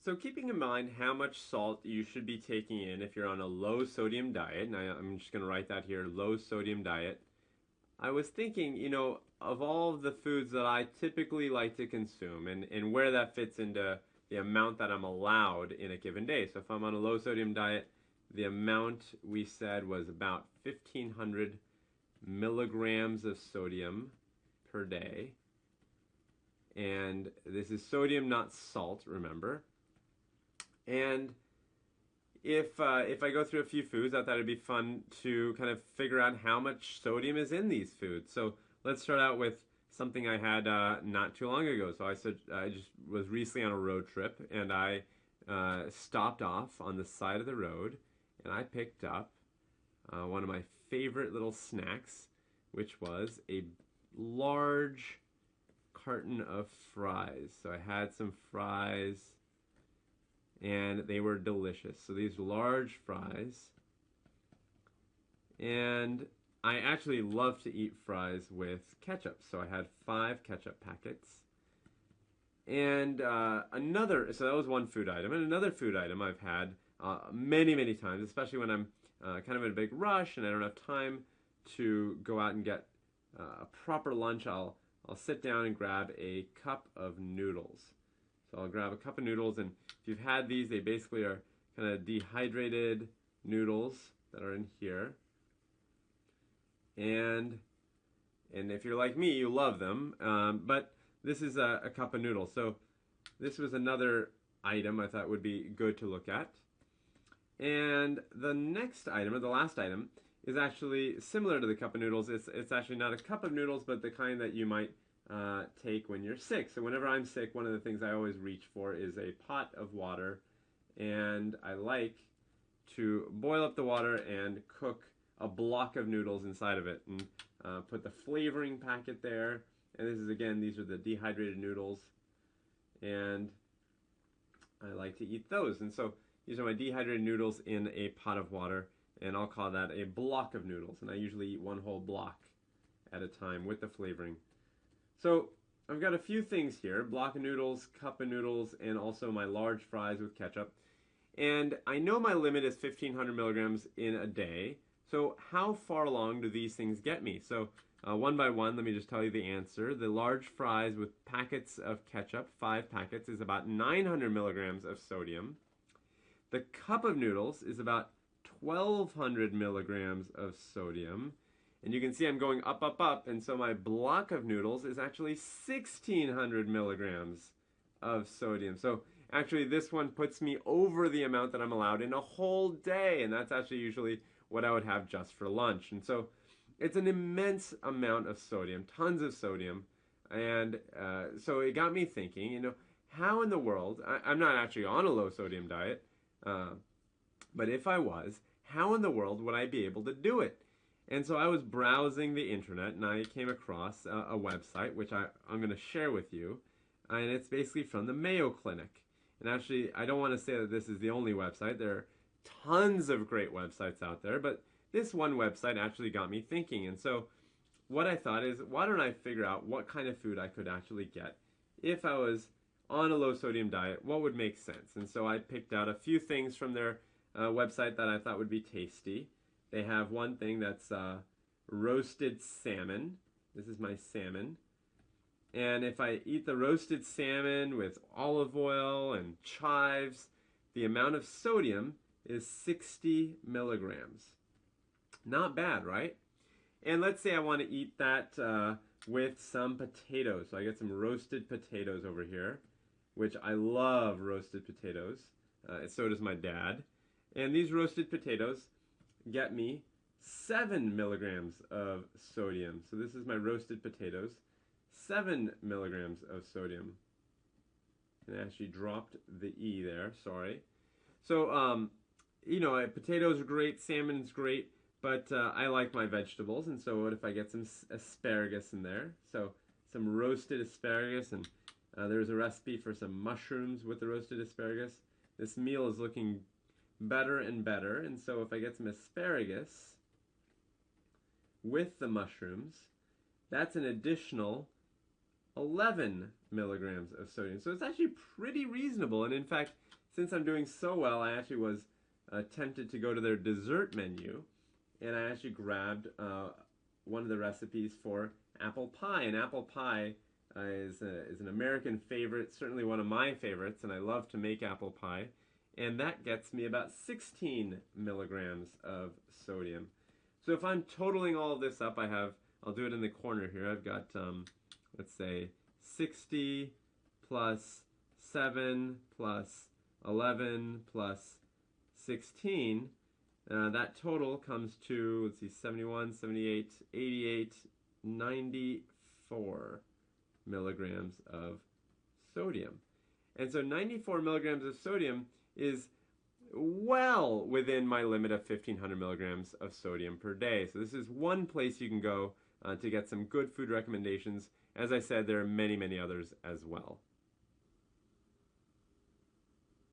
So keeping in mind how much salt you should be taking in if you're on a low sodium diet, and I'm just going to write that here, low sodium diet. I was thinking, of all of the foods that I typically like to consume and where that fits into the amount that I'm allowed in a given day. So if I'm on a low sodium diet, the amount we said was about 1,500 milligrams of sodium per day. And this is sodium, not salt, remember. And if I go through a few foods, I thought it'd be fun to kind of figure out how much sodium is in these foods. So let's start out with something I had not too long ago. So I just was recently on a road trip, and I stopped off on the side of the road, and I picked up one of my favorite little snacks, which was a large carton of fries. So I had some fries, and they were delicious. So these large fries, and I actually love to eat fries with ketchup. So I had 5 ketchup packets. And so that was one food item. And another food item I've had many, many times, especially when I'm kind of in a big rush and I don't have time to go out and get a proper lunch, I'll sit down and grab a cup of noodles. So I'll grab a cup of noodles, and if you've had these, they basically are kind of dehydrated noodles that are in here. And if you're like me, you love them. But this is a cup of noodles. So this was another item I thought would be good to look at. And the next item, or the last item, is actually similar to the cup of noodles. It's actually not a cup of noodles, but the kind that you might take when you're sick. So whenever I'm sick, one of the things I always reach for is a pot of water, and I like to boil up the water and cook a block of noodles inside of it, and put the flavoring packet there. And these are the dehydrated noodles, and I like to eat those. And so these are my dehydrated noodles in a pot of water, and I'll call that a block of noodles. And I usually eat one whole block at a time with the flavoring. So I've got a few things here: block of noodles, cup of noodles, and also my large fries with ketchup. And I know my limit is 1,500 milligrams in a day. So how far along do these things get me? So one by one, let me just tell you the answer. The large fries with packets of ketchup, 5 packets, is about 900 milligrams of sodium. The cup of noodles is about 1,200 milligrams of sodium. And you can see I'm going up, up, up, and so my block of noodles is actually 1,600 milligrams of sodium. So actually this one puts me over the amount that I'm allowed in a whole day, and that's actually usually what I would have just for lunch. And so it's an immense amount of sodium, tons of sodium, and so it got me thinking, how in the world, I'm not actually on a low sodium diet, but if I was, how in the world would I be able to do it? And so I was browsing the internet, and I came across a website, which I'm going to share with you, and it's basically from the Mayo Clinic. And actually, I don't want to say that this is the only website. There are tons of great websites out there, but this one website actually got me thinking. And so what I thought is, why don't I figure out what kind of food I could actually get if I was on a low sodium diet, what would make sense? And so I picked out a few things from their website that I thought would be tasty. They have one thing that's roasted salmon. This is my salmon. And if I eat the roasted salmon with olive oil and chives, the amount of sodium is 60 milligrams. Not bad, right? And let's say I want to eat that with some potatoes. So I get some roasted potatoes over here, which I love roasted potatoes. So does my dad. And these roasted potatoes get me 7 milligrams of sodium. So this is my roasted potatoes. 7 milligrams of sodium. And I actually dropped the E there, sorry. So, potatoes are great, salmon's great, but I like my vegetables, and so what if I get some asparagus in there? So some roasted asparagus, and there's a recipe for some mushrooms with the roasted asparagus. This meal is looking better and better, and so if I get some asparagus with the mushrooms, that's an additional 11 milligrams of sodium. So it's actually pretty reasonable. And in fact, since I'm doing so well, I actually was tempted to go to their dessert menu, and I actually grabbed one of the recipes for apple pie. And apple pie is an American favorite, certainly one of my favorites, and I love to make apple pie. And that gets me about 16 milligrams of sodium. So if I'm totaling all of this up, I'll do it in the corner here. I've got, let's say, 60 plus 7 plus 11 plus 16. That total comes to, let's see, 71, 78, 88, 94 milligrams of sodium. And so 94 milligrams of sodium is well within my limit of 1,500 milligrams of sodium per day. So this is one place you can go to get some good food recommendations. As I said, there are many, many others as well.